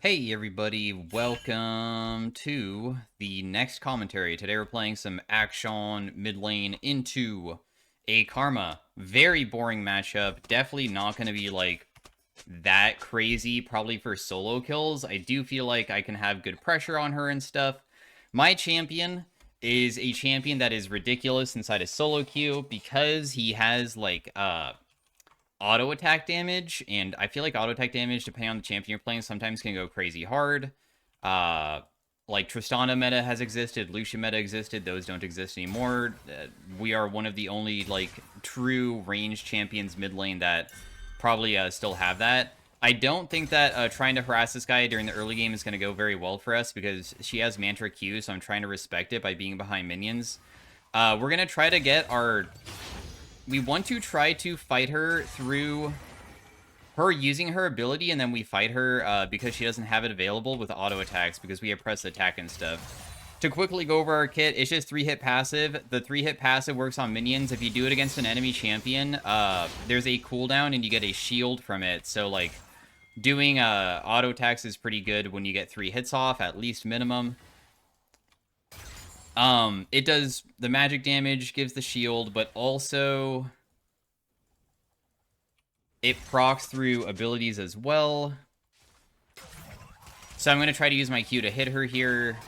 Hey everybody, welcome to the next commentary. Today we're playing some Akshan mid lane into a Karma. Very boring matchup. Definitely not going to be like that crazy, probably for solo kills. I do feel like I can have good pressure on her and stuff. My champion is a champion that is ridiculous inside a solo queue because he has like auto attack damage, and I feel like auto attack damage, depending on the champion you're playing, sometimes can go crazy hard. Uh, like Tristana meta has existed, Lucian meta existed, those don't exist anymore. We are one of the only like true range champions mid lane that probably still have that. I don't think that trying to harass this guy during the early game is going to go very well for us because she has Mantra Q, so I'm trying to respect it by being behind minions. We're going to try to get our we want to try to fight her through her using her ability, and then we fight her because she doesn't have it available with auto attacks because we have press attack and stuff. To quickly go over our kit, it's just 3-hit passive. The 3-hit passive works on minions. If you do it against an enemy champion, there's a cooldown and you get a shield from it. So, like, doing auto attacks is pretty good when you get 3 hits off, at least minimum. It does the magic damage, gives the shield, but also it procs through abilities as well. So I'm going to try to use my Q to hit her here.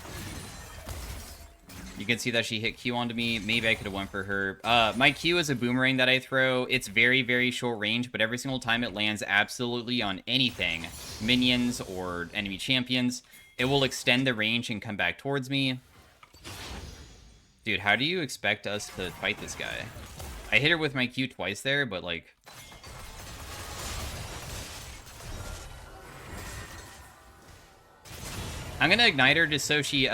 You can see that she hit Q onto me. Maybe I could have went for her. My Q is a boomerang that I throw. It's very, very short range, but every single time it lands absolutely on anything, minions or enemy champions, it will extend the range and come back towards me. Dude, how do you expect us to fight this guy? I hit her with my Q twice there, but like... I'm gonna ignite her just so she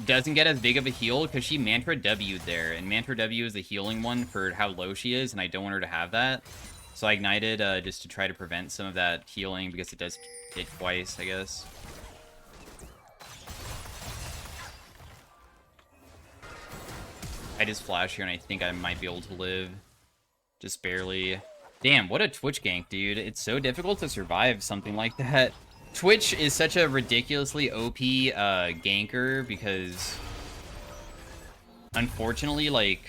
doesn't get as big of a heal, because she Mantra W'd there, and Mantra W is the healing one for how low she is, and I don't want her to have that. So I ignited just to try to prevent some of that healing, because it does hit twice, I guess. I just flash here, and I think I might be able to live. Just barely. Damn, what a Twitch gank, dude. It's so difficult to survive something like that. Twitch is such a ridiculously OP ganker because, unfortunately, like,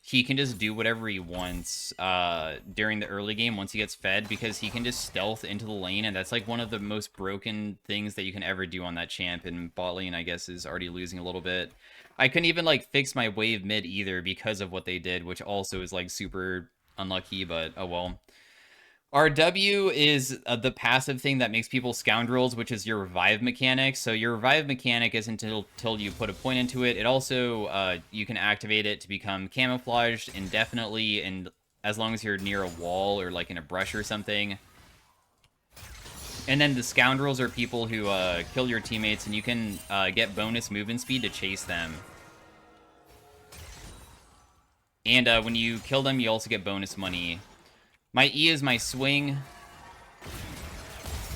he can just do whatever he wants during the early game once he gets fed, because he can just stealth into the lane, and that's like one of the most broken things that you can ever do on that champ, and bot lane, I guess, is already losing a little bit. I couldn't even, like, fix my wave mid either because of what they did, which also is, like, super unlucky, but oh well. Our W is the passive thing that makes people scoundrels, which is your revive mechanic. So your revive mechanic isn't until you put a point into it. It also, you can activate it to become camouflaged indefinitely, and as long as you're near a wall or like in a brush or something. And then the scoundrels are people who kill your teammates, and you can get bonus movement speed to chase them. And when you kill them, you also get bonus money. My E is my swing.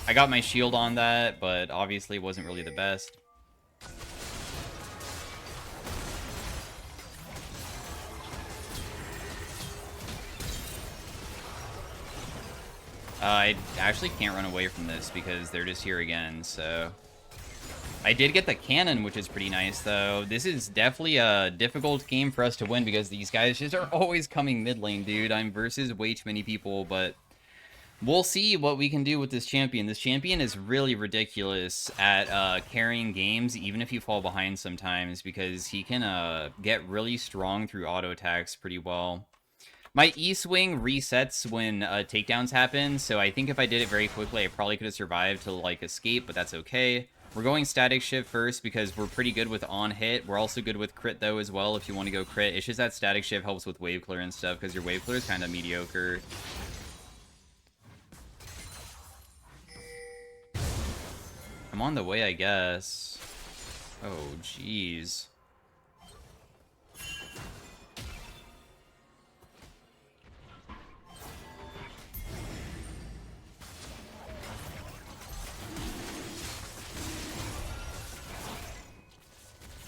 I got my shield on that, but obviously it wasn't really the best. I actually can't run away from this because they're just here again, so... I did get the cannon, which is pretty nice, though. This is definitely a difficult game for us to win because these guys just are always coming mid lane, dude. I'm versus way too many people, but we'll see what we can do with this champion. This champion is really ridiculous at carrying games, even if you fall behind sometimes, because he can get really strong through auto attacks pretty well. My E-swing resets when takedowns happen, so I think if I did it very quickly, I probably could have survived to, like, escape, but that's okay. We're going static shift first because we're pretty good with on-hit. We're also good with crit, though, as well, if you want to go crit. It's just that static shift helps with wave clear and stuff, because your wave clear is kind of mediocre. I'm on the way, I guess. Oh, jeez.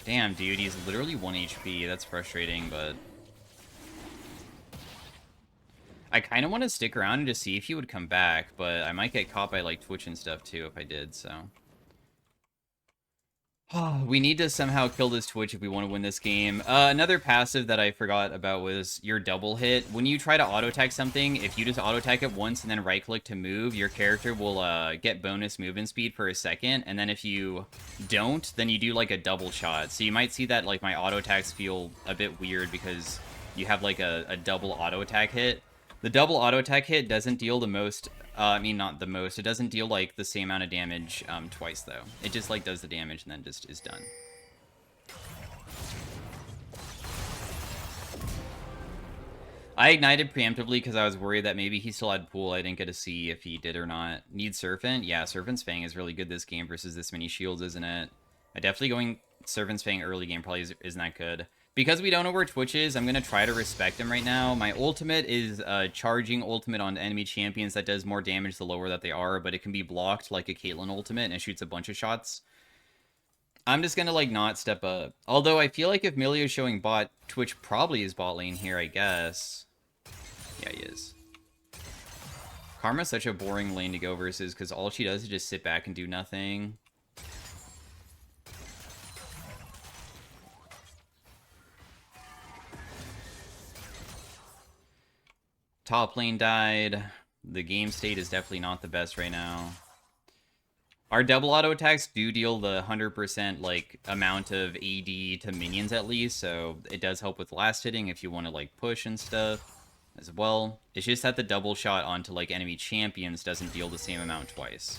Damn, dude, he's literally 1 HP. That's frustrating, but... I kind of want to stick around and just see if he would come back, but I might get caught by, like, Twitch and stuff, too, if I did, so... We need to somehow kill this Twitch if we want to win this game. Another passive that I forgot about was your double hit. When you try to auto-attack something, if you just auto-attack it once and then right-click to move, your character will get bonus movement speed for a second, and then if you don't, then you do, like, a double shot. So you might see that, like, my auto-attacks feel a bit weird because you have, like, a double auto-attack hit. The double auto-attack hit doesn't deal the most... I mean, not the most. It doesn't deal, like, the same amount of damage twice, though. It just, like, does the damage and then just is done. I ignited preemptively because I was worried that maybe he still had pool. I didn't get to see if he did or not. Need Serpent? Yeah, Serpent's Fang is really good this game versus this many shields, isn't it? Definitely going Serpent's Fang early game probably isn't that good. Because we don't know where Twitch is, I'm going to try to respect him right now. My ultimate is charging ultimate on enemy champions that does more damage the lower that they are, but it can be blocked like a Caitlyn ultimate, and it shoots a bunch of shots. I'm just going to, like, not step up. Although I feel like if Millie is showing bot, Twitch probably is bot lane here, I guess. Yeah, he is. Karma's such a boring lane to go versus, because all she does is just sit back and do nothing. Top lane died. The game state is definitely not the best right now. Our double auto attacks do deal the 100% like amount of AD to minions at least, so it does help with last hitting if you want to like push and stuff as well. It's just that the double shot onto like enemy champions doesn't deal the same amount twice.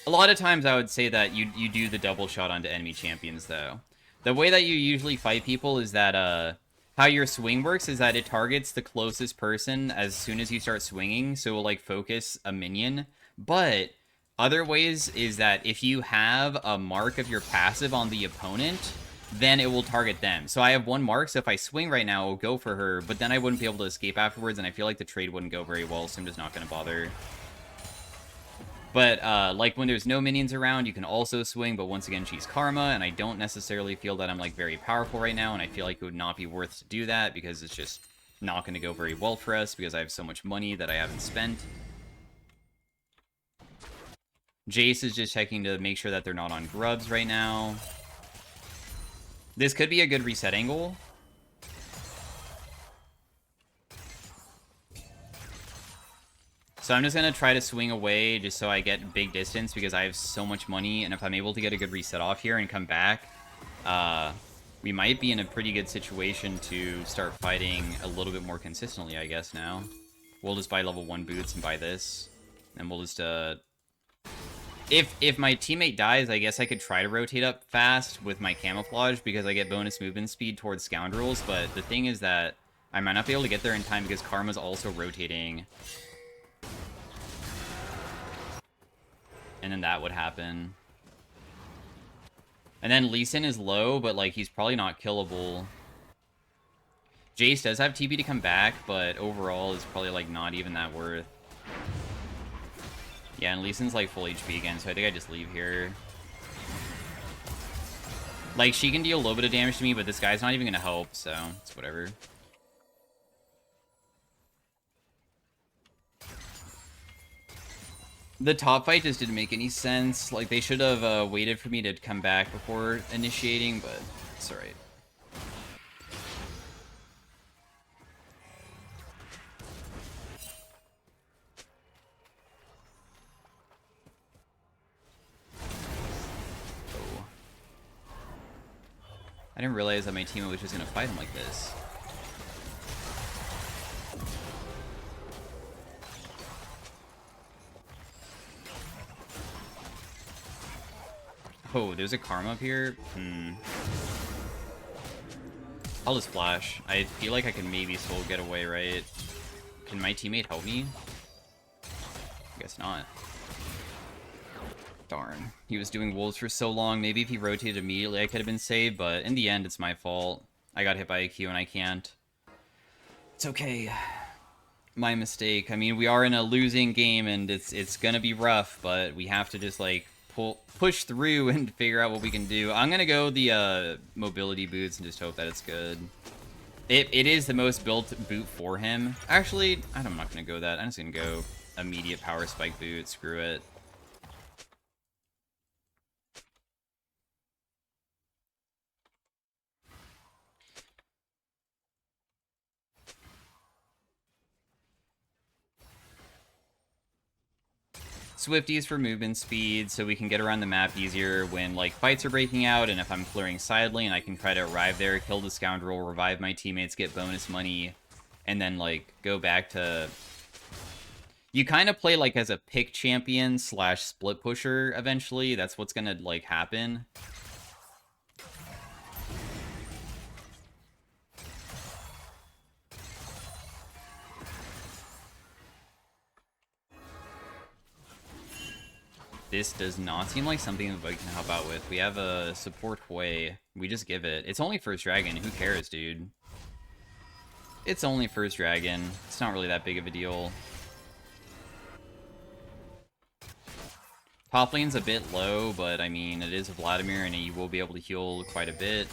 A lot of times I would say that you do the double shot onto enemy champions though. The way that you usually fight people is that how your swing works is that it targets the closest person as soon as you start swinging, so it will, like, focus a minion. But other ways is that if you have a mark of your passive on the opponent, then it will target them. So I have one mark, so if I swing right now, it will go for her, but then I wouldn't be able to escape afterwards, and I feel like the trade wouldn't go very well, so I'm just not going to bother. But, like, when there's no minions around, you can also swing, but once again, she's Karma, and I don't necessarily feel that I'm, like, very powerful right now, and I feel like it would not be worth to do that, because it's just not going to go very well for us, because I have so much money that I haven't spent. Jace is just checking to make sure that they're not on grubs right now. This could be a good reset angle. So I'm just going to try to swing away just so I get big distance because I have so much money. And if I'm able to get a good reset off here and come back, we might be in a pretty good situation to start fighting a little bit more consistently, I guess, now. We'll just buy level 1 boots and buy this. And we'll just, If my teammate dies, I guess I could try to rotate up fast with my camouflage because I get bonus movement speed towards scoundrels. But the thing is that I might not be able to get there in time because Karma's also rotating. And then that would happen. And then Lee Sin is low, but, like, he's probably not killable. Jace does have TP to come back, but overall is probably, like, not even that worth. Yeah, and Lee Sin's, like, full HP again, so I think I just leave here. Like, she can deal a little bit of damage to me, but this guy's not even gonna help, so it's whatever. The top fight just didn't make any sense. Like, they should have waited for me to come back before initiating, but it's alright. Oh. I didn't realize that my teammate was just gonna fight him like this. Oh, there's a Karma up here? I'll just flash. I feel like I can maybe still get away, right? Can my teammate help me? I guess not. Darn. He was doing wolves for so long. Maybe if he rotated immediately, I could have been saved, but in the end, it's my fault. I got hit by a Q and I can't. It's okay. My mistake. I mean, we are in a losing game and it's gonna be rough, but we have to just, like, push through and figure out what we can do. I'm gonna go the mobility boots and just hope that it's good. It is the most built boot for him. Actually, I'm not going to go that. I'm just going to go immediate power spike boot. Screw it. Swifties for movement speed, so we can get around the map easier when, like, fights are breaking out, and if I'm clearing side lane, I can try to arrive there, kill the scoundrel, revive my teammates, get bonus money, and then, like, go back to... You kind of play, like, as a pick champion slash split pusher, eventually. That's what's gonna, like, happen. This does not seem like something that we can help out with. We have a support way. We just give it. It's only first dragon. Who cares, dude? It's only first dragon. It's not really that big of a deal. Top lane's a bit low, but I mean, it is Vladimir, and he will be able to heal quite a bit.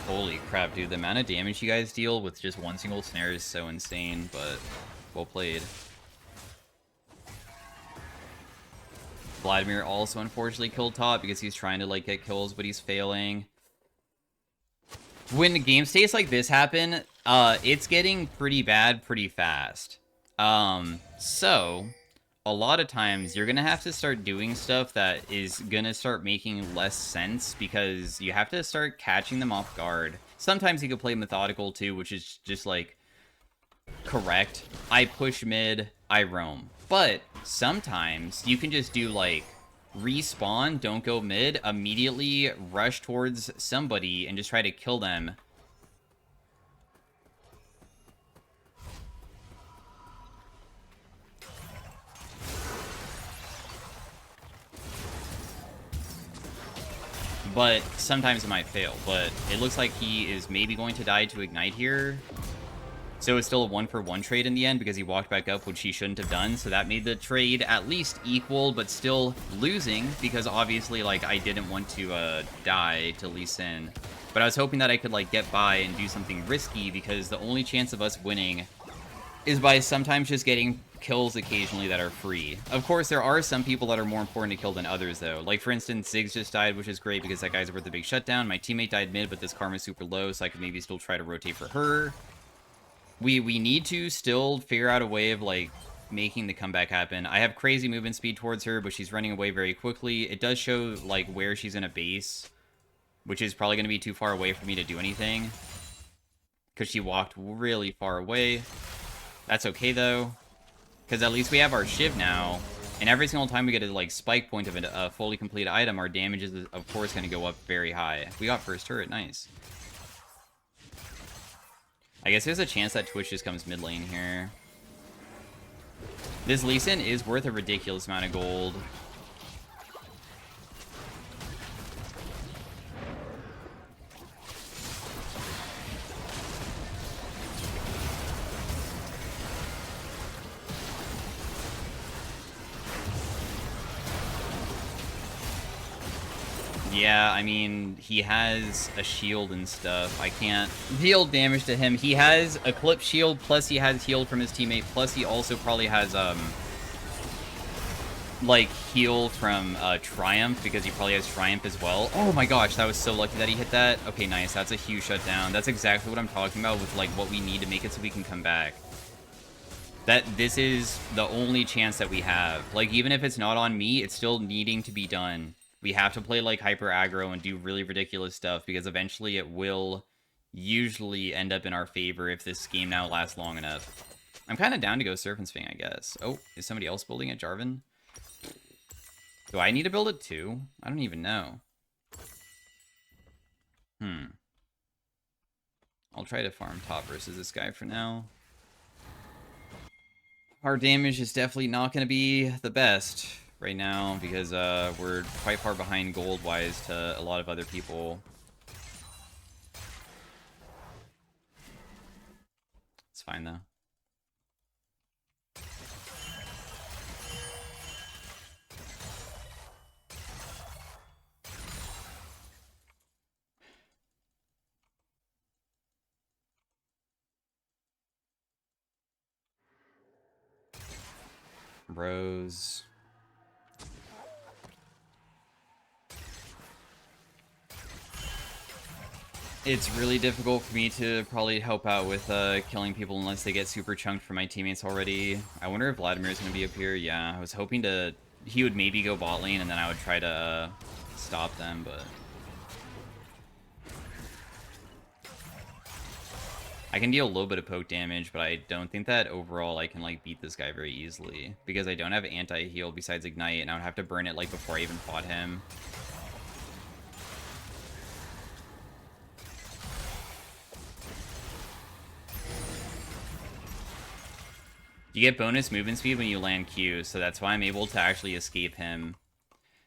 Holy crap, dude. The amount of damage you guys deal with just one single snare is so insane, but well played. Vladimir also unfortunately killed top because he's trying to, like, get kills, but he's failing. When game states like this happen, it's getting pretty bad pretty fast. So a lot of times you're gonna have to start doing stuff that is gonna start making less sense because you have to start catching them off guard. Sometimes you can play methodical too, which is just like correct. I push mid, I roam. But sometimes you can just do like respawn, don't go mid, immediately rush towards somebody and just try to kill them. But sometimes it might fail. But it looks like he is maybe going to die to ignite here. So it's still a 1-for-1 trade in the end because he walked back up, which he shouldn't have done. So that made the trade at least equal, but still losing because obviously, like, I didn't want to die to Lee Sin. But I was hoping that I could, like, get by and do something risky because the only chance of us winning is by sometimes just getting kills occasionally that are free. Of course, there are some people that are more important to kill than others, though. Like, for instance, Ziggs just died, which is great because that guy's worth a big shutdown. My teammate died mid, but this karma's super low, so I could maybe still try to rotate for her. We need to still figure out a way of, like, making the comeback happen. I have crazy movement speed towards her, but she's running away very quickly. It does show, like, where she's in a base, which is probably going to be too far away for me to do anything because she walked really far away. That's okay, though, because at least we have our Shiv now, and every single time we get a, like, spike point of a fully completed item, our damage is, of course, going to go up very high. We got first turret. Nice. I guess there's a chance that Twitch just comes mid lane here. This Lee Sin is worth a ridiculous amount of gold. Yeah, I mean, he has a shield and stuff. I can't deal damage to him. He has a clip shield, plus he has healed from his teammate, plus he also probably has, like, heal from, Triumph, because he probably has Triumph as well. Oh my gosh, that was so lucky that he hit that. Okay, nice. That's a huge shutdown. That's exactly what I'm talking about with, like, what we need to make it so we can come back. This is the only chance that we have. Like, even if it's not on me, it's still needing to be done. We have to play, like, hyper aggro and do really ridiculous stuff because eventually it will usually end up in our favor if this game now lasts long enough. I'm kind of down to go Surf and Swing, I guess. Oh, is somebody else building it, Jarvan? Do I need to build it too? I don't even know. I'll try to farm top versus this guy for now. Our damage is definitely not going to be the best right now because we're quite far behind gold-wise to a lot of other people. It's fine, though. bros. It's really difficult for me to probably help out with killing people unless they get super chunked from my teammates already. I wonder if Vladimir's going to be up here. Yeah, I was hoping he would maybe go bot lane and then I would try to stop them, but... I can deal a little bit of poke damage, but I don't think that overall I can, like, beat this guy very easily. Because I don't have anti-heal besides Ignite, and I would have to burn it, like, before I even fought him. You get bonus movement speed when you land Q, so that's why I'm able to actually escape him.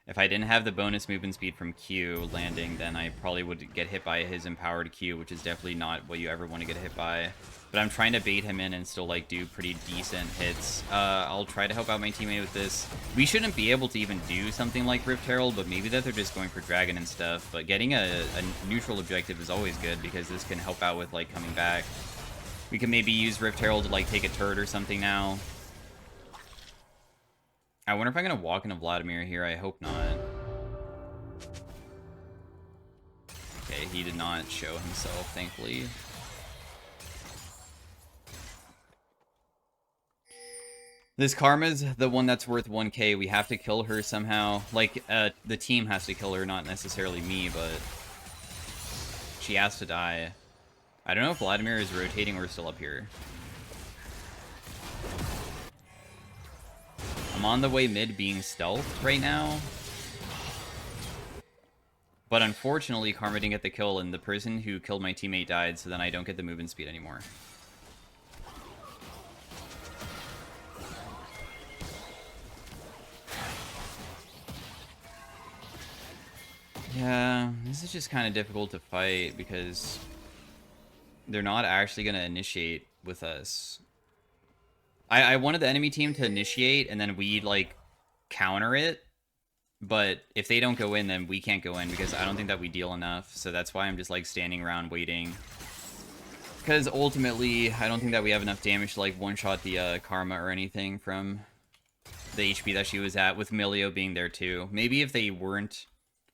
If I didn't have the bonus movement speed from Q landing, then I probably would get hit by his empowered Q, which is definitely not what you ever want to get hit by. But I'm trying to bait him in and still, like, do pretty decent hits. I'll try to help out my teammate with this. We shouldn't be able to even do something like Rift Herald, but maybe that they're just going for Dragon and stuff. But getting a neutral objective is always good, because this can help out with, like, coming back. We can maybe use Rift Herald to, like, take a turret or something now. I wonder if I'm going to walk into Vladimir here. I hope not. Okay, he did not show himself, thankfully. This Karma's the one that's worth 1k. We have to kill her somehow. Like, the team has to kill her, not necessarily me, but... she has to die. I don't know if Vladimir is rotating or still up here. I'm on the way mid being stealth right now. But unfortunately, Karma didn't get the kill, and the person who killed my teammate died, so then I don't get the movement speed anymore. Yeah, this is just kind of difficult to fight, because they're not actually going to initiate with us. I wanted the enemy team to initiate, and then we, like, counter it. But if they don't go in, then we can't go in, because I don't think that we deal enough. So that's why I'm just, like, standing around waiting. Because ultimately, I don't think that we have enough damage to, like, one-shot the Karma or anything from the HP that she was at, with Milio being there too. Maybe if they weren't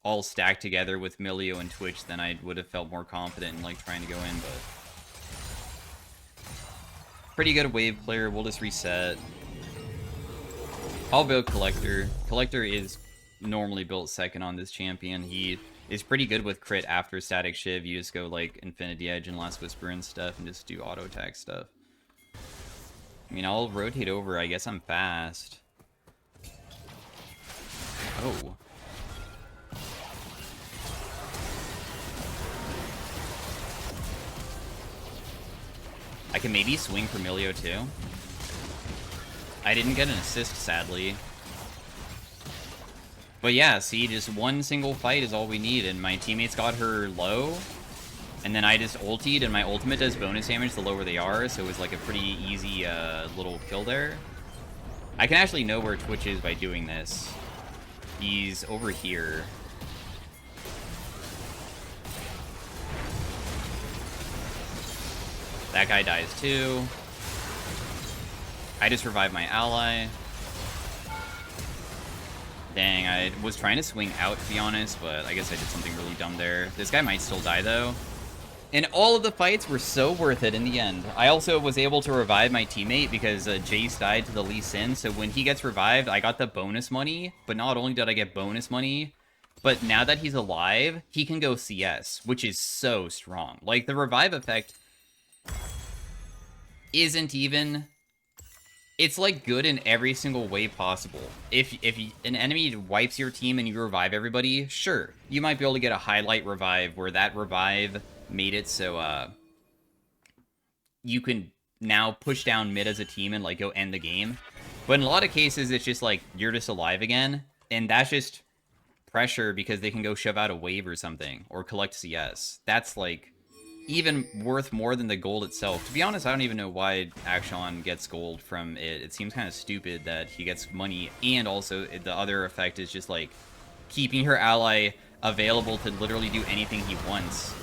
all stacked together with Milio and Twitch, then I would have felt more confident in, like, trying to go in, but... pretty good wave player. We'll just reset. I'll build Collector. Collector is normally built second on this champion. He is pretty good with crit after Static Shiv. You just go, like, Infinity Edge and Last Whisper and stuff, and just do auto attack stuff. I mean, I'll rotate over. I guess I'm fast. Oh. I can maybe swing for Milio too. I didn't get an assist, sadly. But yeah, see, just one single fight is all we need, and my teammates got her low, and then I just ultied, and my ultimate does bonus damage the lower they are, so it was like a pretty easy little kill there. I can actually know where Twitch is by doing this. He's over here. That guy dies too. I just revived my ally. Dang, I was trying to swing out, to be honest, but I guess I did something really dumb there. This guy might still die, though. And all of the fights were so worth it in the end. I also was able to revive my teammate because Jace died to the Lee Sin, so when he gets revived, I got the bonus money. But not only did I get bonus money, but now that he's alive, he can go CS, which is so strong. Like, the revive effect isn't even... it's, like, good in every single way possible. If an enemy wipes your team and you revive everybody, sure, you might be able to get a highlight revive where that revive made it so, you can now push down mid as a team and, like, go end the game. But in a lot of cases, it's just, like, you're just alive again, and that's just pressure because they can go shove out a wave or something, or collect CS. That's, like, even worth more than the gold itself. To be honest, I don't even know why Akshan gets gold from it. It seems kind of stupid that he gets money, and also the other effect is just, like, keeping her ally available to literally do anything he wants.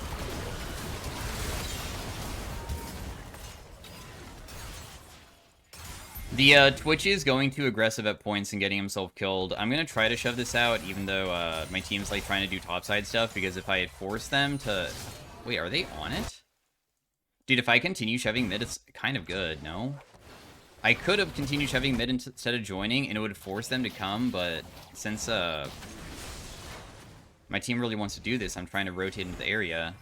The Twitch is going too aggressive at points and getting himself killed. I'm gonna try to shove this out, even though my team's like trying to do topside stuff, because if I force them to... Wait, are they on it? Dude, if I continue shoving mid, it's kind of good, no? I could have continued shoving mid instead of joining, and it would force them to come, but since my team really wants to do this, I'm trying to rotate into the area.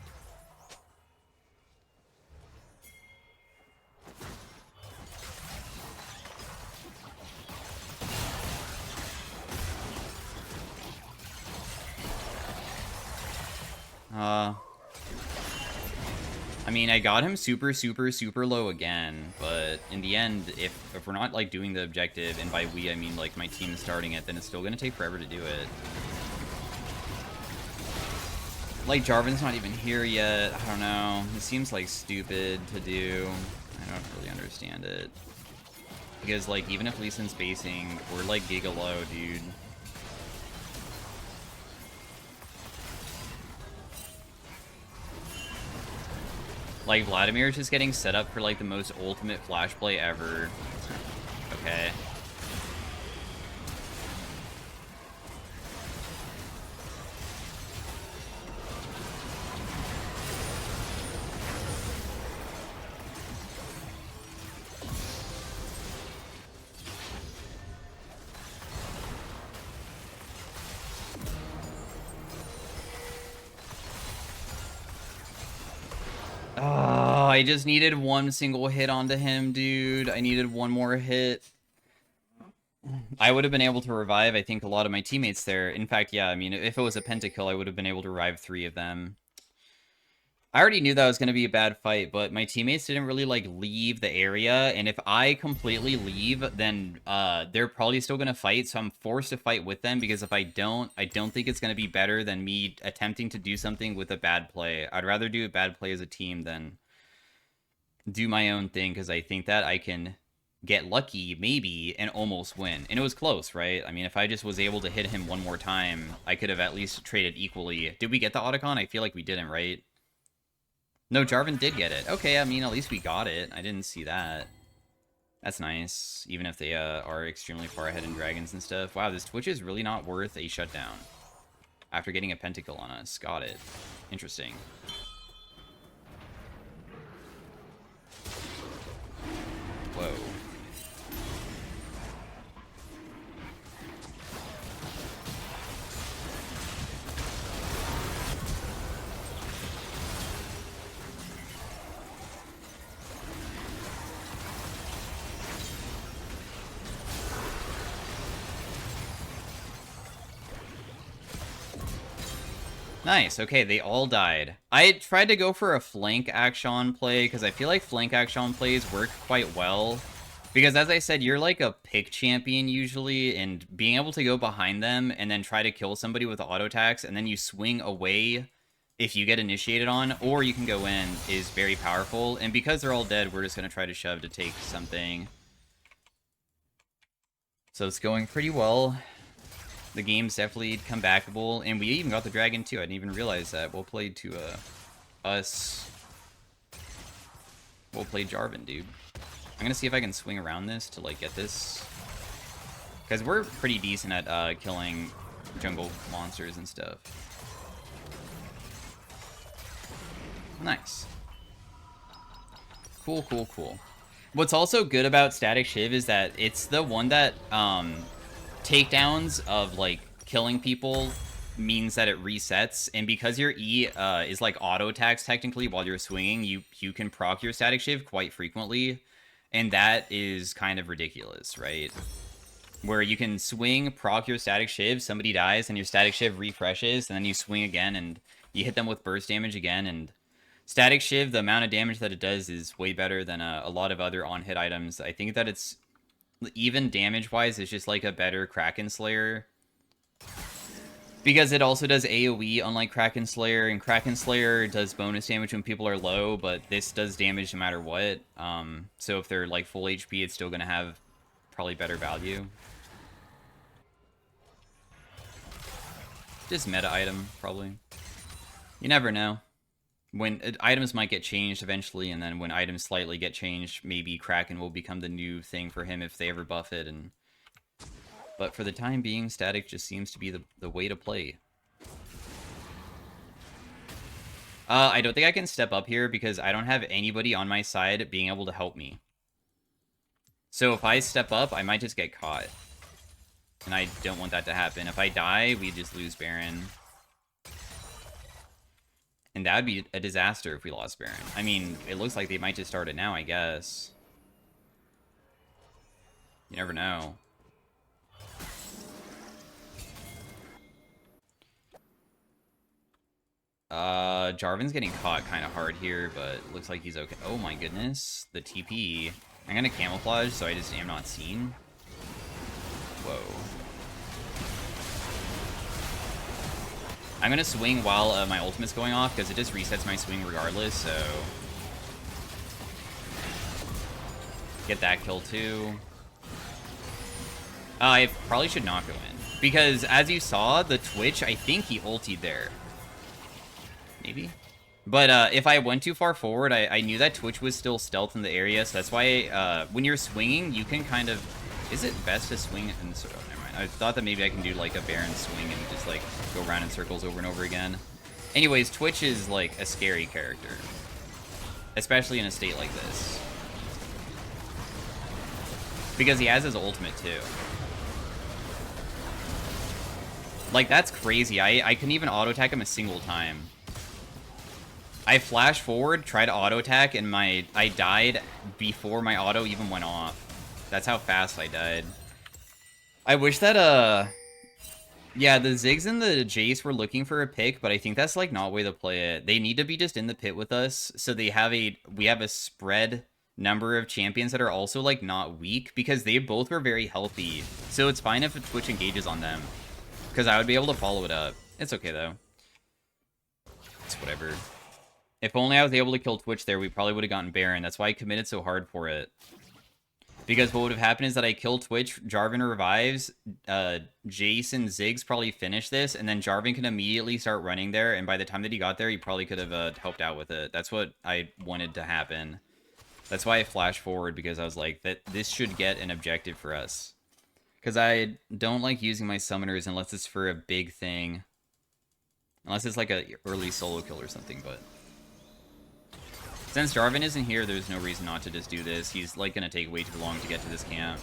I mean, I got him super, super, super low again, but in the end, if we're not, like, doing the objective, and by we, I mean, like, my team starting it, then it's still gonna take forever to do it. Like, Jarvan's not even here yet. I don't know. It seems, like, stupid to do. I don't really understand it. Because, like, even if Lee Sin's spacing, we're, like, giga low, dude. Like, Vladimir is just getting set up for, like, the most ultimate flash play ever. Okay. Oh, I just needed one single hit onto him, dude. I needed one more hit. I would have been able to revive, I think, a lot of my teammates there. In fact, yeah, I mean, if it was a pentakill, I would have been able to revive 3 of them. I already knew that was going to be a bad fight, but my teammates didn't really, like, leave the area, and if I completely leave, then they're probably still going to fight, so I'm forced to fight with them, because if I don't think it's going to be better than me attempting to do something with a bad play. I'd rather do a bad play as a team than do my own thing, because I think that I can get lucky, maybe, and almost win. And it was close, right? I mean, if I just was able to hit him one more time, I could have at least traded equally. Did we get the Otacon? I feel like we didn't, right? No, Jarvan did get it. Okay, I mean, at least we got it. I didn't see that. That's nice, even if they are extremely far ahead in Dragons and stuff. Wow, this Twitch is really not worth a shutdown. After getting a Pentakill on us. Got it. Interesting. Whoa. Nice, okay, they all died. I tried to go for a flank Akshan play, because I feel like flank Akshan plays work quite well. Because as I said, you're like a pick champion usually, and being able to go behind them and then try to kill somebody with auto attacks, and then you swing away if you get initiated on, or you can go in, is very powerful. And because they're all dead, we're just going to try to shove to take something. So it's going pretty well. The game's definitely comebackable, and we even got the dragon too. I didn't even realize that. We'll play to us. We'll play Jarvan, dude. I'm gonna see if I can swing around this to like get this, because we're pretty decent at killing jungle monsters and stuff. Nice. Cool, cool, cool. What's also good about Static Shiv is that it's the one that takedowns of like killing people means that it resets, and because your E is like auto attacks technically while you're swinging, you can proc your Static Shiv quite frequently, and that is kind of ridiculous, right? Where you can swing, proc your Static Shiv, somebody dies, and your Static Shiv refreshes, and then you swing again and you hit them with burst damage again, and Static Shiv, the amount of damage that it does is way better than a lot of other on-hit items. I think that it's even damage-wise, it's just like a better Kraken Slayer. Because it also does AoE, unlike Kraken Slayer, and Kraken Slayer does bonus damage when people are low, but this does damage no matter what. So if they're like full HP, it's still going to have probably better value. Just meta item, probably. You never know. when items might get changed eventually, and then when items slightly get changed, maybe Kraken will become the new thing for him if they ever buff it. But for the time being, static just seems to be the way to play. I don't think I can step up here because I don't have anybody on my side being able to help me. So if I step up, I might just get caught. And I don't want that to happen. If I die, we just lose Baron. And that would be a disaster if we lost Baron. I mean, it looks like they might just start it now, I guess. You never know. Jarvan's getting caught kind of hard here, but it looks like he's okay. Oh my goodness. The TP. I'm gonna camouflage so I just am not seen. Whoa. I'm gonna swing while my ultimate's going off, because it just resets my swing regardless, so... Get that kill too. I probably should not go in. Because, as you saw, the Twitch, I think he ultied there. Maybe? But if I went too far forward, I knew that Twitch was still stealth in the area, so that's why when you're swinging, you can kind of... Is it best to swing and... Oh, never mind. I thought that maybe I can do like a Baron swing and just like go around in circles over and over again. Anyways, Twitch is like a scary character. Especially in a state like this. Because he has his ultimate too. Like, that's crazy. I couldn't even auto-attack him a single time. I flashed forward, tried to auto-attack, and I died before my auto even went off. That's how fast I died. I wish that, yeah, the Ziggs and the Jace were looking for a pick, but I think that's, like, not the way to play it. They need to be just in the pit with us, so we have a spread number of champions that are also, like, not weak, because they both were very healthy. So it's fine if a Twitch engages on them, because I would be able to follow it up. It's okay, though. It's whatever. If only I was able to kill Twitch there, we probably would have gotten Baron. That's why I committed so hard for it. Because what would have happened is that I kill Twitch, Jarvan revives, Jace and Ziggs probably finish this, and then Jarvan can immediately start running there, and by the time that he got there, he probably could have helped out with it. That's what I wanted to happen. That's why I flashed forward, because I was like, this should get an objective for us. Because I don't like using my summoners unless it's for a big thing. Unless it's like a early solo kill or something, but... Since Jarvan isn't here, there's no reason not to just do this. He's, like, gonna take way too long to get to this camp.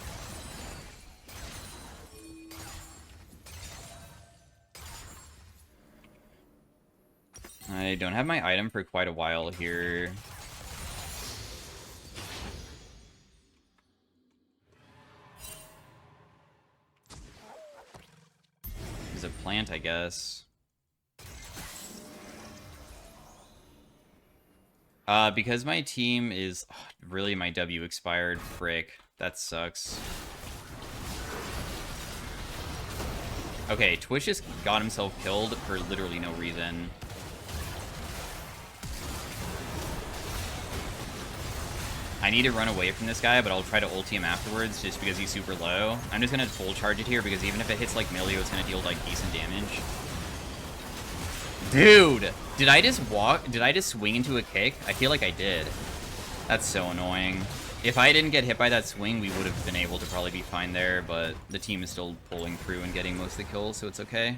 I don't have my item for quite a while here. There's a plant, I guess. Because my team is... Oh, really, my W expired. Frick. That sucks. Okay, Twitch just got himself killed for literally no reason. I need to run away from this guy, but I'll try to ulti him afterwards just because he's super low. I'm just gonna full charge it here because even if it hits like melee, it's gonna deal like decent damage. Dude! Did I just swing into a kick? I feel like I did. That's so annoying. If I didn't get hit by that swing, we would have been able to probably be fine there, but the team is still pulling through and getting most of the kills, so it's okay.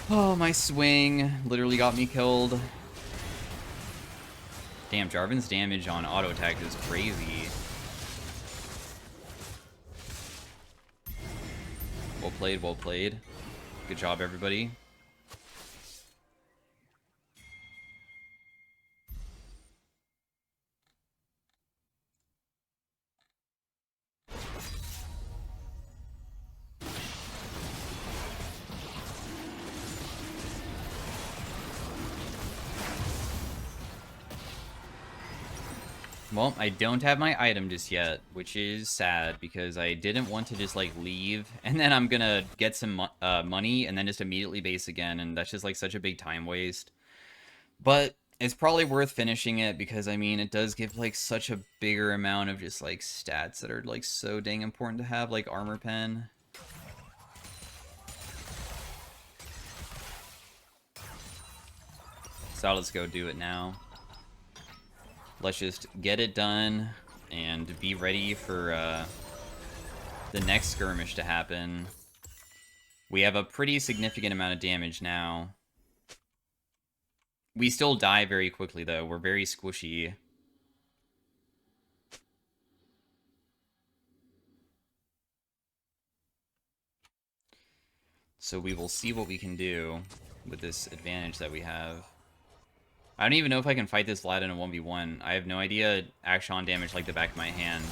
Oh, my swing literally got me killed. Damn, Jarvan's damage on auto attack is crazy. Well played, well played. Good job, everybody. Well, I don't have my item just yet, which is sad because I didn't want to just like leave and then I'm gonna get some money and then just immediately base again, and that's just like such a big time waste. But it's probably worth finishing it because I mean it does give like such a bigger amount of just like stats that are like so dang important to have, like armor pen. So let's go do it now. Let's just get it done and be ready for the next skirmish to happen. We have a pretty significant amount of damage now. We still die very quickly, though. We're very squishy. So we will see what we can do with this advantage that we have. I don't even know if I can fight this lad in a 1v1. I have no idea Akshan damage like the back of my hand.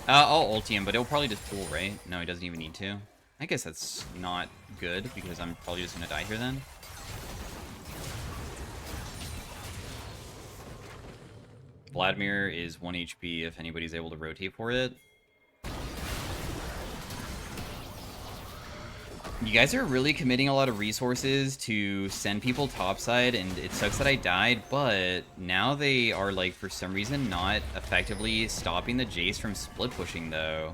I'll ulti him, but he'll probably just pull, right? No, he doesn't even need to. I guess that's not good, because I'm probably just gonna die here then. Vladimir is 1 HP if anybody's able to rotate for it. You guys are really committing a lot of resources to send people topside, and it sucks that I died, but now they are, like, for some reason not effectively stopping the Jace from split pushing, though.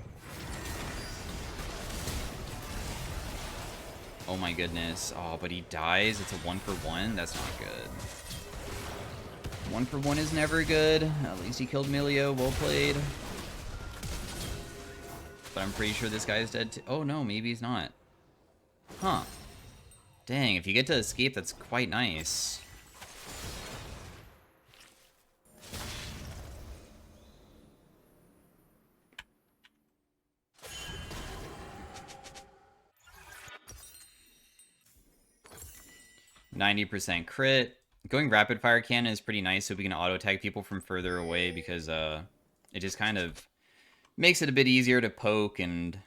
Oh my goodness. Oh, but he dies. It's a 1-for-1? That's not good. 1-for-1 is never good. At least he killed Milio. Well played. But I'm pretty sure this guy's dead too. Oh no, maybe he's not. Huh. Dang, if you get to escape, that's quite nice. %90 crit. Going rapid fire cannon is pretty nice, so we can auto tag people from further away, because it just kind of makes it a bit easier to poke, and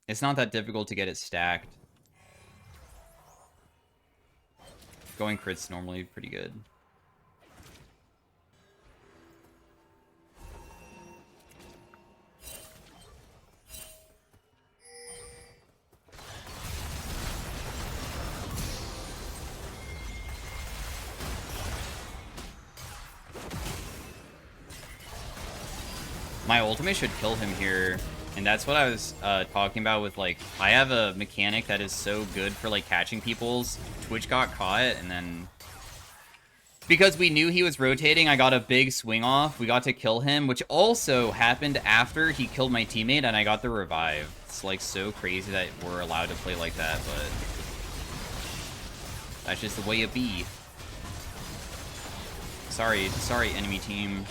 it's not that difficult to get it stacked. Going crit's normally pretty good. My ultimate should kill him here, and that's what I was talking about with, like, I have a mechanic that is so good for, like, catching people's. Twitch got caught, and then because we knew he was rotating, I got a big swing off. We got to kill him, which also happened after he killed my teammate, and I got the revive. It's, like, so crazy that we're allowed to play like that, but that's just the way it be. Sorry, enemy team.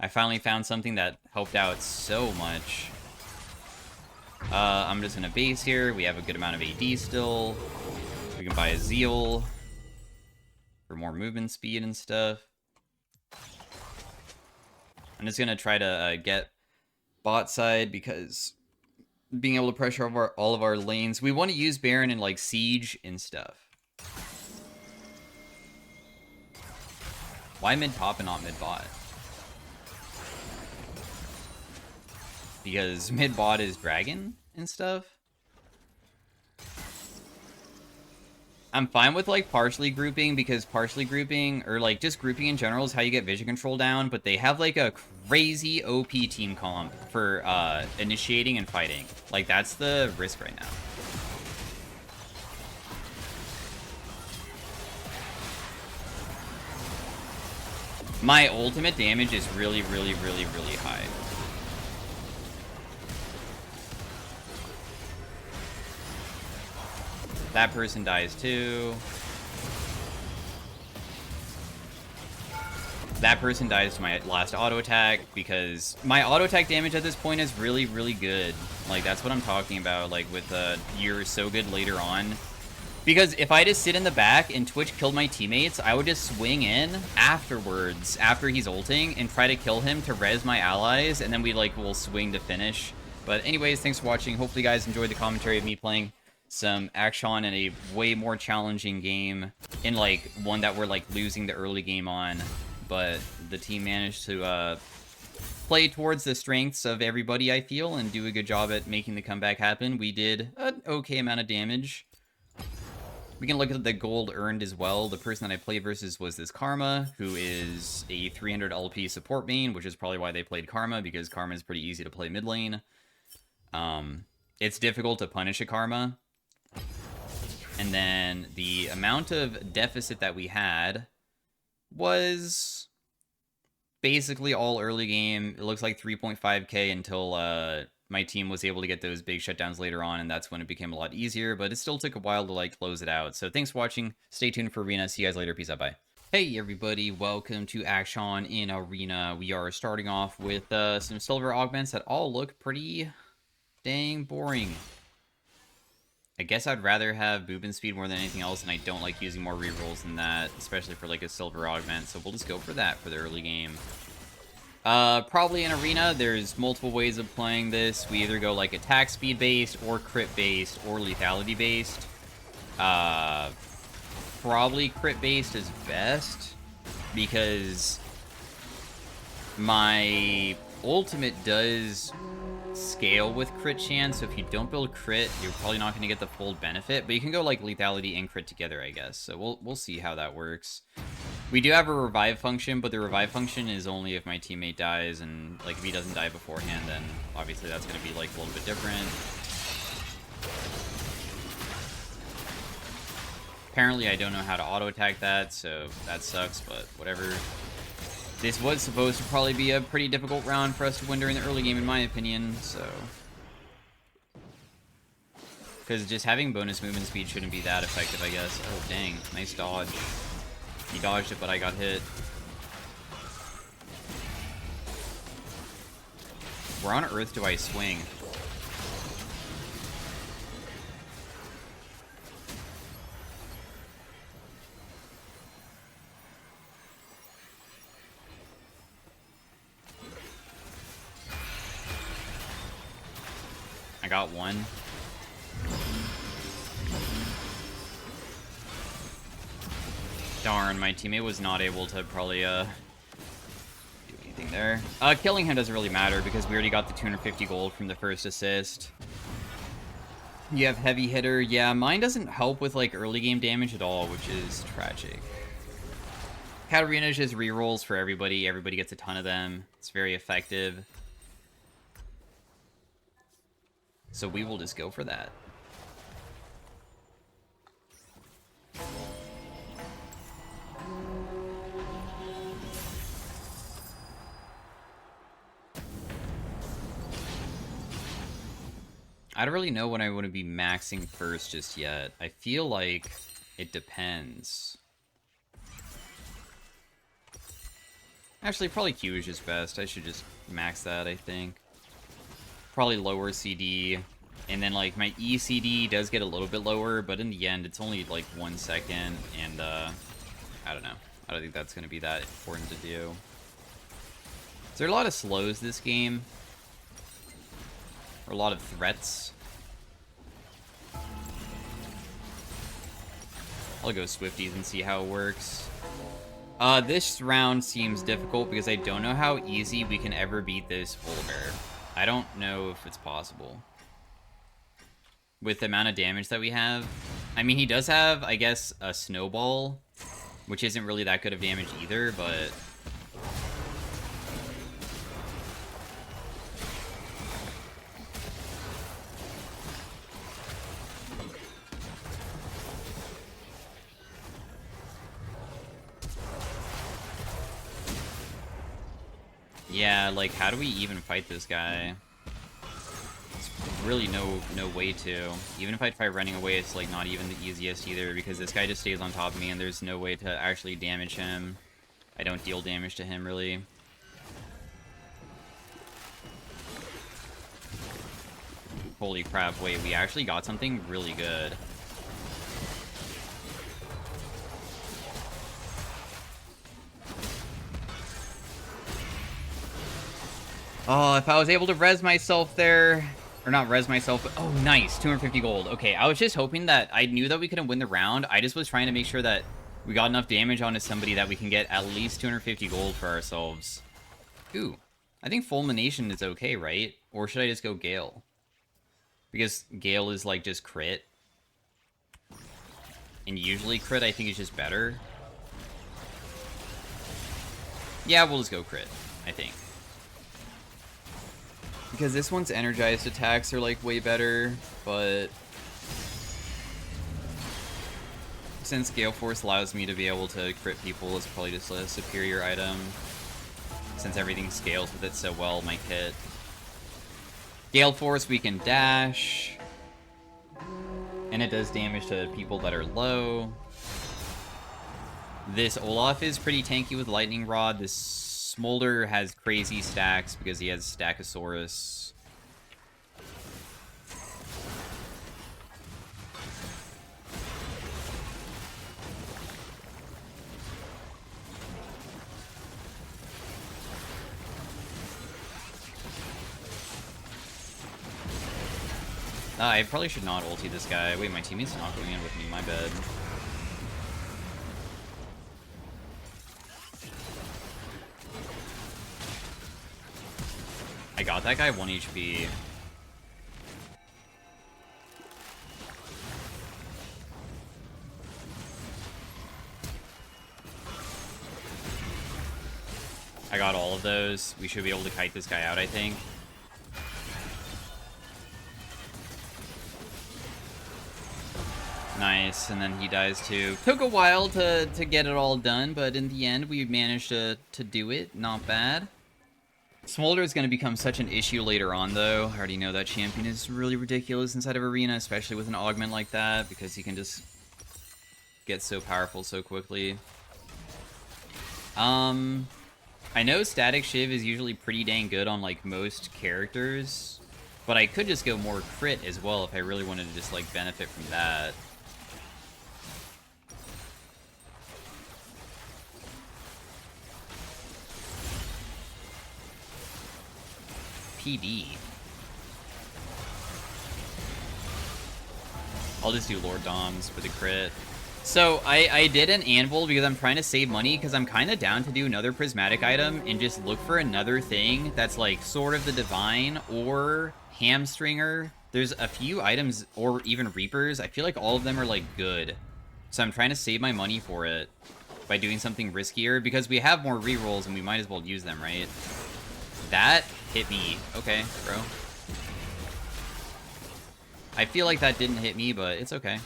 I finally found something that helped out so much. I'm just gonna base here. We have a good amount of AD still. We can buy a Zeal for more movement speed and stuff. I'm just gonna try to get bot side, because being able to pressure over all of our lanes. We want to use Baron in, like, Siege and stuff. Why mid top and not mid bot? Because mid bot is dragon and stuff. I'm fine with, like, partially grouping, because partially grouping, or, like, just grouping in general is how you get vision control down, but they have, like, a crazy OP team comp for initiating and fighting. Like, that's the risk right now. My ultimate damage is really, really, really, really high. That person dies too. That person dies to my last auto attack, because my auto attack damage at this point is really, really good. Like, that's what I'm talking about, like, with you're so good later on. Because if I just sit in the back and Twitch killed my teammates, I would just swing in afterwards, after he's ulting, and try to kill him to res my allies, and then we, like, will swing to finish. But anyways, thanks for watching. Hopefully you guys enjoyed the commentary of me playing some Akshan in a way more challenging game, in, like, one that we're, like, losing the early game on, but the team managed to play towards the strengths of everybody, I feel, and do a good job at making the comeback happen. We did an okay amount of damage. We can look at the gold earned as well. The person that I played versus was this Karma, who is a 300 LP support main, which is probably why they played Karma, because Karma is pretty easy to play mid lane. It's difficult to punish a Karma. And then the amount of deficit that we had was basically all early game. It looks like 3.5k until my team was able to get those big shutdowns later on, and that's when it became a lot easier, but it still took a while to like close it out. So thanks for watching. Stay tuned for Arena. See you guys later. Peace out. Bye. Hey everybody, welcome to Akshan in Arena. We are starting off with some silver augments that all look pretty dang boring. I guess I'd rather have movement speed more than anything else, and I don't like using more rerolls than that, especially for like a silver augment, so we'll just go for that for the early game. Probably in Arena, there's multiple ways of playing this. We either go like attack speed based, or crit based, or lethality based. Probably crit based is best, because my ultimate does scale with crit chance, so if you don't build crit, you're probably not going to get the full benefit, but you can go like lethality and crit together, I guess, so we'll see how that works. We do have a revive function, but the revive function is only if my teammate dies, and like if he doesn't die beforehand, then obviously that's going to be like a little bit different. Apparently I don't know how to auto attack that, so that sucks, but whatever. This was supposed to probably be a pretty difficult round for us to win during the early game, in my opinion, so... Because just having bonus movement speed shouldn't be that effective, I guess. Oh, dang. Nice dodge. He dodged it, but I got hit. Where on earth do I swing? I got one. Darn, my teammate was not able to probably do anything there. Killing him doesn't really matter because we already got the 250 gold from the first assist. You have heavy hitter. Yeah, mine doesn't help with like early game damage at all, which is tragic. Katarina is just rerolls for everybody. Everybody gets a ton of them. It's very effective. So we will just go for that. I don't really know when I want to be maxing first just yet. I feel like it depends. Actually, probably Q is just best. I should just max that, I think. Probably lower CD, and then like my ECD does get a little bit lower, but in the end it's only like 1 second, and I don't know. I don't think that's going to be that important to do. Is there a lot of slows this game? Or a lot of threats? I'll go Swifties and see how it works. This round seems difficult because I don't know how easy we can ever beat this Volibear. I don't know if it's possible. With the amount of damage that we have. I mean, he does have, I guess, a snowball, which isn't really that good of damage either, but... Yeah, like, how do we even fight this guy? There's really no way to. Even if I try running away, it's, like, not even the easiest either, because this guy just stays on top of me, and there's no way to actually damage him. I don't deal damage to him, really. Holy crap, wait, we actually got something really good. Oh, if I was able to res myself there... Or not res myself, but... Oh, nice. 250 gold. Okay, I was just hoping that... I knew that we couldn't win the round. I just was trying to make sure that we got enough damage onto somebody that we can get at least 250 gold for ourselves. Ooh. I think Fulmination is okay, right? Or should I just go Gale? Because Gale is, like, just crit. And usually crit, I think, is just better. Yeah, we'll just go crit, I think. Because this one's energized attacks are like way better, but since Gale Force allows me to be able to crit people, it's probably just a superior item. Since everything scales with it so well, my kit. Gale Force, we can dash. And it does damage to people that are low. This Olaf is pretty tanky with Lightning Rod. This Smolder has crazy stacks because he has Stackosaurus. I probably should not ulti this guy. Wait, my teammate's not going in with me, my bad. I got that guy 1 HP. I got all of those. We should be able to kite this guy out, I think. Nice, and then he dies too. Took a while to get it all done, but in the end, we managed to do it. Not bad. Smolder is going to become such an issue later on, though. I already know that champion is really ridiculous inside of Arena, especially with an augment like that, because he can just get so powerful so quickly. I know Static Shiv is usually pretty dang good on, like, most characters, but I could just go more crit as well if I really wanted to just, like, benefit from that. PD. I'll just do Lord Doms for the crit. So, I did an Anvil because I'm trying to save money, because I'm kind of down to do another Prismatic item and just look for another thing that's, like, Sword of the Divine or Hamstringer. There's a few items, or even Reapers. I feel like all of them are, like, good. So I'm trying to save my money for it by doing something riskier, because we have more rerolls and we might as well use them, right? That hit me. Okay, bro. I feel like that didn't hit me, but it's okay.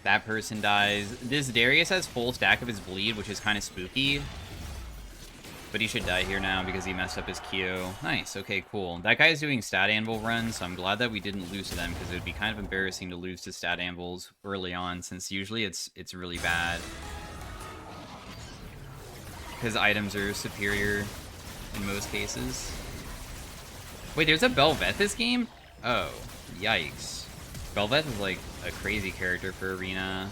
That person dies. This Darius has full stack of his bleed, which is kind of spooky. But he should die here now because he messed up his Q. Nice, okay, cool. That guy is doing stat anvil runs, so I'm glad that we didn't lose to them, because it would be kind of embarrassing to lose to stat anvils early on, since usually it's really bad. Because items are superior in most cases. Wait, there's a Belveth this game? Oh, yikes. Belveth is like a crazy character for Arena.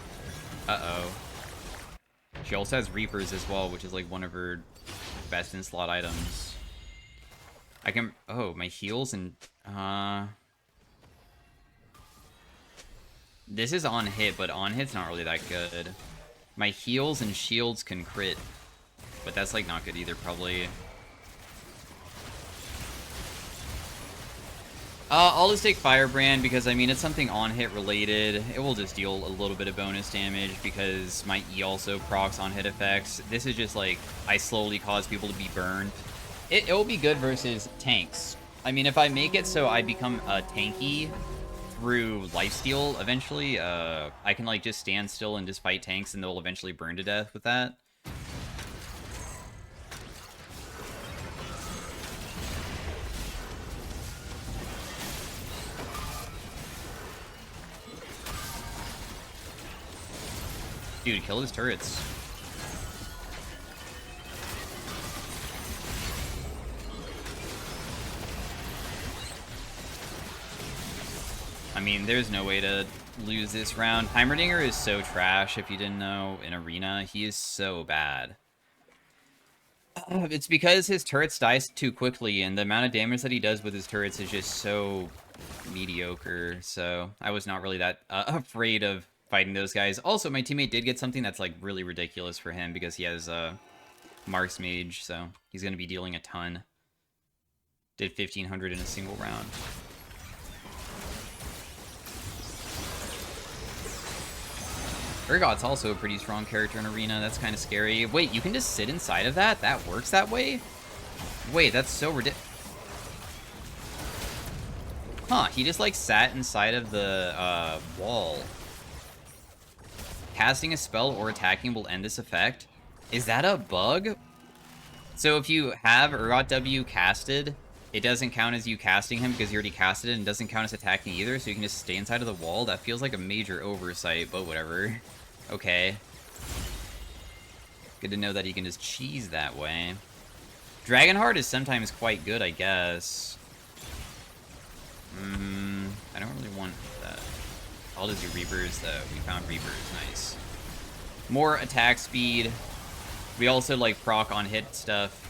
Uh-oh. She also has Reapers as well, which is like one of her best in slot items. I can... Oh, my heals and... This is on hit, but on hit's not really that good. My heals and shields can crit, but that's like not good either, probably. I'll just take Firebrand because, I mean, it's something on-hit related. It will just deal a little bit of bonus damage because my E also procs on-hit effects. This is just, like, I slowly cause people to be burned. It will be good versus tanks. I mean, if I make it so I become tanky through lifesteal eventually, I can, like, just stand still and just fight tanks and they'll eventually burn to death with that. Dude, kill his turrets. I mean, there's no way to lose this round. Heimerdinger is so trash, if you didn't know, in Arena. He is so bad. It's because his turrets die too quickly, and the amount of damage that he does with his turrets is just so mediocre. So I was not really that afraid of fighting those guys. Also, my teammate did get something that's like really ridiculous for him because he has Mars Mage, so he's going to be dealing a ton. Did 1,500 in a single round. Urgot's also a pretty strong character in Arena. That's kind of scary. Wait, you can just sit inside of that? That works that way? Wait, that's so ridiculous. Huh, he just, like, sat inside of the, wall. Casting a spell or attacking will end this effect. Is that a bug? So if you have Urgot W casted, it doesn't count as you casting him because you already casted it, and doesn't count as attacking either, so you can just stay inside of the wall? That feels like a major oversight, but whatever. Okay. Good to know that you can just cheese that way. Dragonheart is sometimes quite good, I guess. I don't really want that. I'll just do Reapers, though. We found Reapers. Nice. More attack speed. We also, like, proc on hit stuff.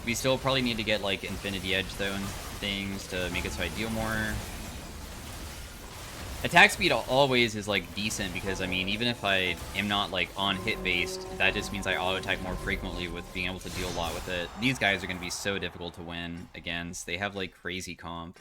We still probably need to get, like, Infinity Edge, though, and things to make it so I deal more. Attack speed always is, like, decent, because, I mean, even if I am not, like, on hit-based, that just means I auto-attack more frequently with being able to deal a lot with it. These guys are going to be so difficult to win against. They have, like, crazy comp.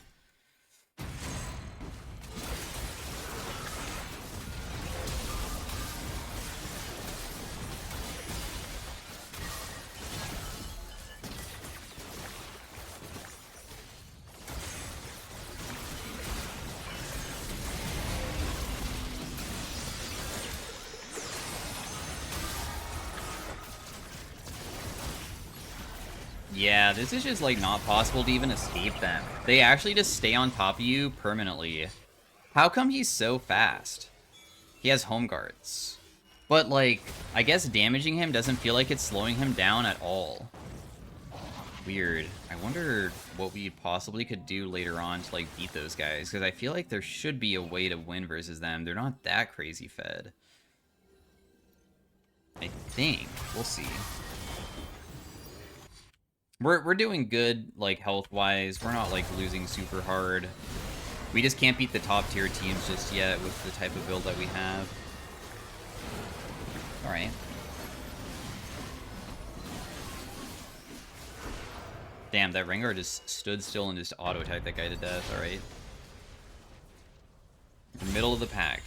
Yeah, this is just, like, not possible to even escape them. They actually just stay on top of you permanently. How come he's so fast? He has home guards. But, like, I guess damaging him doesn't feel like it's slowing him down at all. Weird. I wonder what we possibly could do later on to, like, beat those guys, because I feel like there should be a way to win versus them. They're not that crazy fed. I think. We'll see. We're doing good, like, health-wise. We're not, like, losing super hard. We just can't beat the top-tier teams just yet with the type of build that we have. Alright. Damn, that Rengar just stood still and just auto-attacked that guy to death. Alright. Middle of the pack.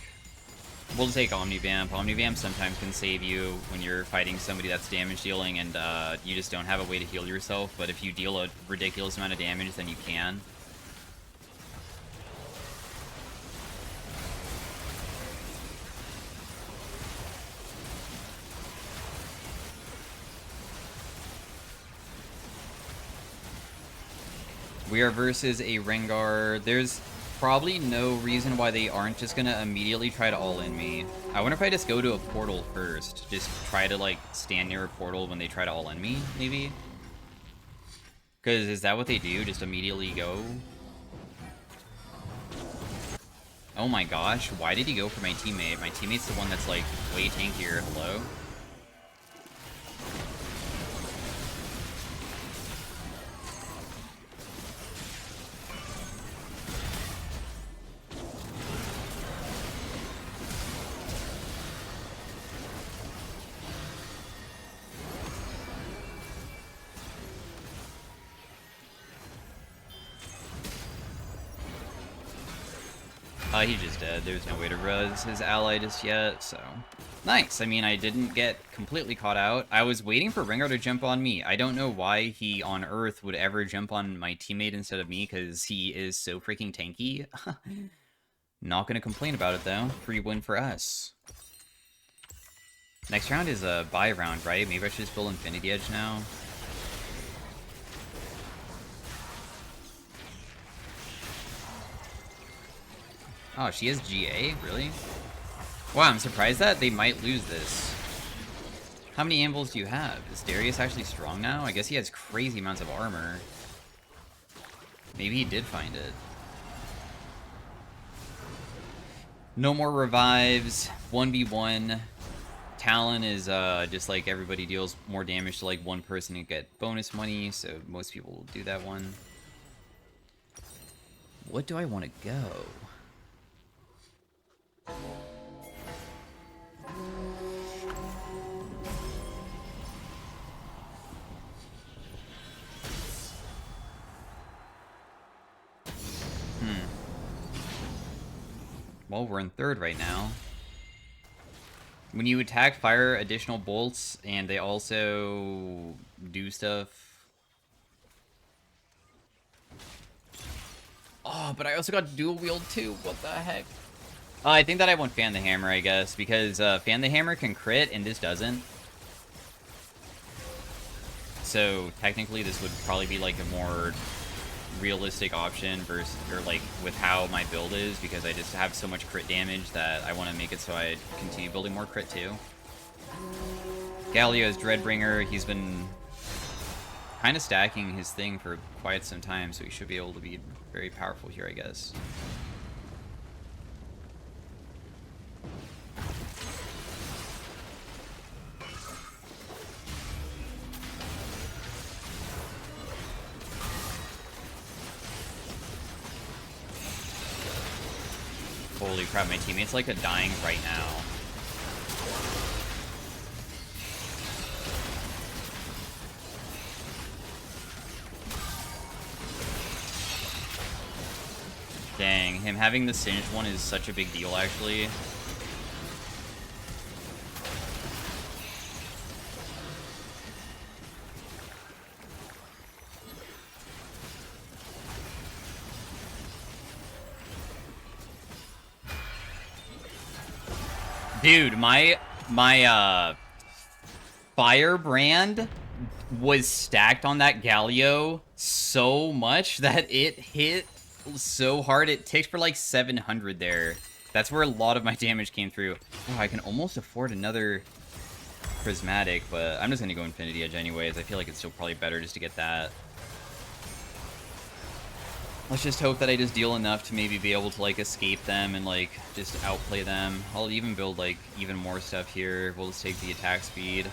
We'll take Omnivamp. Omnivamp sometimes can save you when you're fighting somebody that's damage dealing and you just don't have a way to heal yourself, but if you deal a ridiculous amount of damage, then you can. We are versus a Rengar. There's probably no reason why they aren't just gonna immediately try to all-in me. I wonder if I just go to a portal first. Just try to, like, stand near a portal when they try to all-in me, maybe? Because is that what they do? Just immediately go? Oh my gosh, why did he go for my teammate? My teammate's the one that's, like, way tankier. Hello? He's just dead. There's no way to res his ally just yet, so... Nice! I mean, I didn't get completely caught out. I was waiting for Rengar to jump on me. I don't know why he, on Earth, would ever jump on my teammate instead of me, because he is so freaking tanky. Not gonna complain about it, though. Free win for us. Next round is a buy round, right? Maybe I should just build Infinity Edge now. Oh, she has GA? Really? Wow, I'm surprised that they might lose this. How many anvils do you have? Is Darius actually strong now? I guess he has crazy amounts of armor. Maybe he did find it. No more revives. 1v1. Talon is just like everybody deals more damage to like one person and get bonus money, so most people will do that one. What do I want to go? Well, we're in third right now. When you attack, fire additional bolts, and they also do stuff. Oh, but I also got dual wield too. What the heck? I think that I want Fan the Hammer, I guess, because Fan the Hammer can crit, and this doesn't. So, technically, this would probably be, like, a more realistic option versus, or, like, with how my build is, because I just have so much crit damage that I want to make it so I continue building more crit, too. Galio is Dreadbringer. He's been kind of stacking his thing for quite some time, so he should be able to be very powerful here, I guess. Holy crap, my teammate's like dying right now. Dang, him having the singed one is such a big deal, actually. Dude, my Firebrand was stacked on that Galio so much that it hit so hard. It ticked for like 700 there. That's where a lot of my damage came through. Oh, I can almost afford another Prismatic, but I'm just gonna go Infinity Edge anyways. I feel like it's still probably better just to get that. Let's just hope that I just deal enough to maybe be able to, like, escape them and, like, just outplay them. I'll even build, like, even more stuff here. We'll just take the attack speed.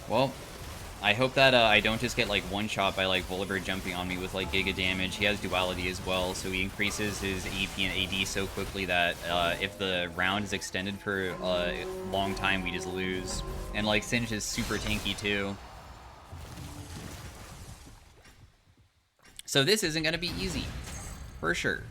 Well, I hope that I don't just get, like, one-shot by, like, Volibear jumping on me with, like, Giga damage. He has duality as well, so he increases his AP and AD so quickly that if the round is extended for a long time, we just lose. And, like, Singed is super tanky, too. So this isn't going to be easy, for sure.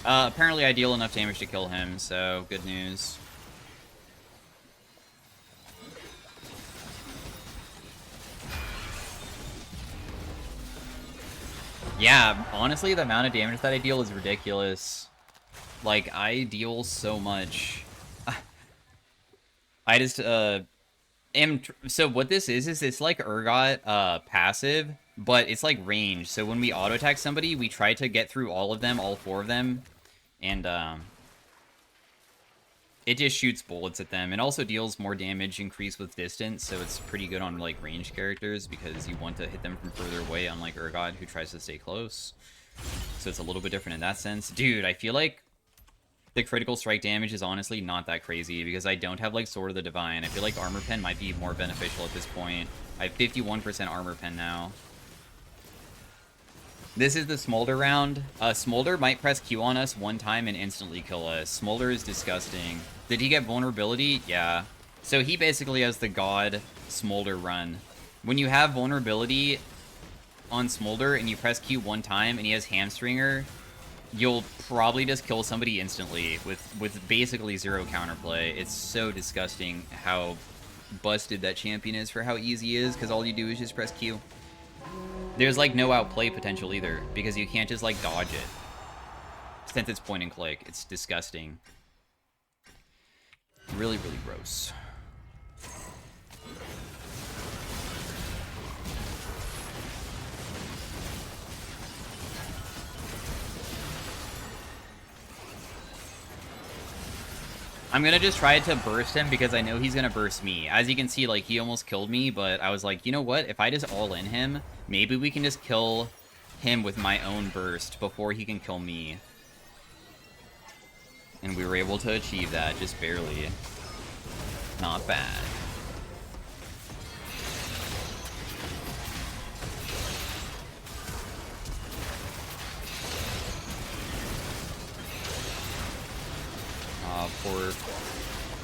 Apparently I deal enough damage to kill him, so good news. Yeah, honestly, the amount of damage that I deal is ridiculous. Like, I deal so much. I just, so what this is it's like Urgot, passive, but it's like range. So when we auto-attack somebody, we try to get through all of them, all 4 of them, and, it just shoots bullets at them. It also deals more damage increased with distance, so it's pretty good on, like, ranged characters, because you want to hit them from further away, unlike Urgot, who tries to stay close. So it's a little bit different in that sense. Dude, I feel like the critical strike damage is honestly not that crazy, because I don't have, like, Sword of the Divine. I feel like Armor Pen might be more beneficial at this point. I have 51% Armor Pen now. This is the Smolder round. Smolder might press Q on us one time and instantly kill us. Smolder is disgusting. Did he get vulnerability? Yeah. So he basically has the God Smolder run. When you have vulnerability on Smolder and you press Q one time and he has Hamstringer, you'll probably just kill somebody instantly with basically 0 counterplay. It's so disgusting how busted that champion is for how easy he is, because all you do is just press Q. There's, like, no outplay potential either, because you can't just, like, dodge it. Since it's point and click. It's disgusting. Really, really gross. I'm gonna just try to burst him because I know he's gonna burst me. As you can see, like, he almost killed me, but I was like, you know what? If I just all-in him, maybe we can just kill him with my own burst before he can kill me. And we were able to achieve that, just barely. Not bad.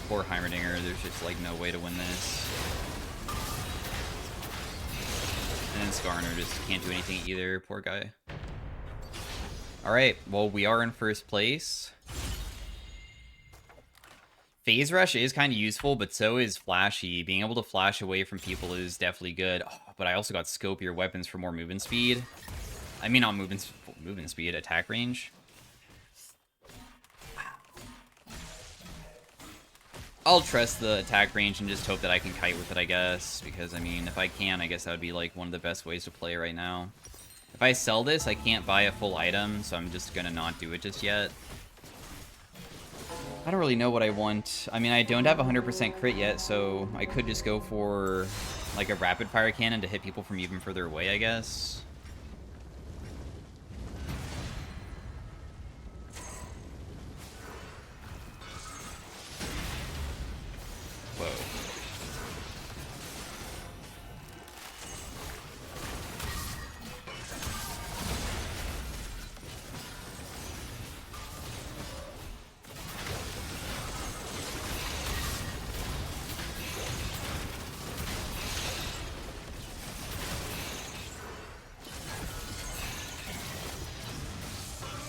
Poor Heimerdinger. There's just, like, no way to win this. and Skarner just can't do anything either. Poor guy. Alright, well, we are in first place. Phase Rush is kind of useful, but so is Flashy. Being able to flash away from people is definitely good. Oh, but I also got Scopier weapons for more movement speed. I mean, not movement speed, attack range. I'll trust the attack range and just hope that I can kite with it, I guess. Because, I mean, if I can, I guess that would be, like, one of the best ways to play right now. If I sell this, I can't buy a full item, so I'm just gonna not do it just yet. I don't really know what I want. I mean, I don't have 100% crit yet, so I could just go for, like, a rapid fire cannon to hit people from even further away, I guess. Whoa.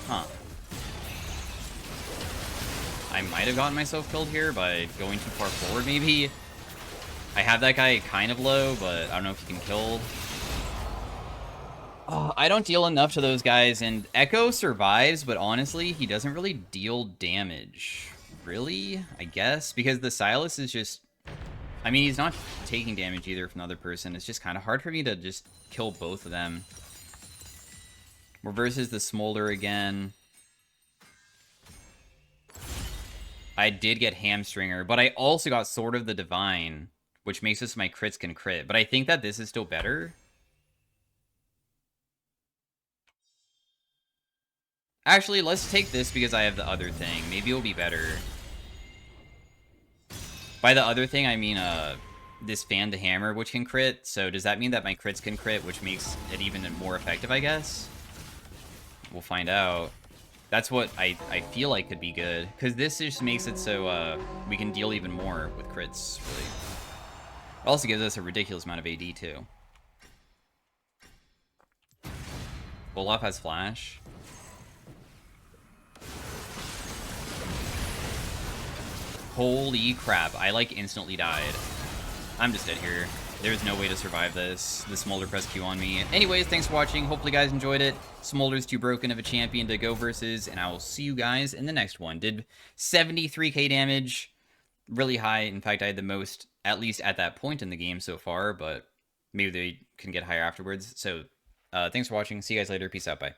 Huh. I might have gotten myself killed here by going too far forward, maybe. I have that guy kind of low, but I don't know if he can kill. Oh, I don't deal enough to those guys, and Echo survives, but honestly, he doesn't really deal damage. Really? I guess? Because the Silas is just... I mean, he's not taking damage either from the other person. It's just kind of hard for me to just kill both of them. Reverses the Smolder again. I did get Hamstringer, but I also got Sword of the Divine, which makes this my crits can crit. But I think that this is still better. Actually, let's take this because I have the other thing. Maybe it'll be better. By the other thing, I mean this Fan the Hammer, which can crit. So does that mean that my crits can crit, which makes it even more effective, I guess? We'll find out. That's what I feel like could be good. Because this just makes it so we can deal even more with crits, really. It also gives us a ridiculous amount of AD, too. Olaf has Flash. Holy crap, I like instantly died. I'm just dead here. There's no way to survive this. The Smolder press Q on me. Anyways, thanks for watching. Hopefully you guys enjoyed it. Smolder's too broken of a champion to go versus, and I will see you guys in the next one. Did 73k damage. Really high. In fact, I had the most, at least at that point in the game so far, but maybe they can get higher afterwards. So, thanks for watching. See you guys later. Peace out. Bye.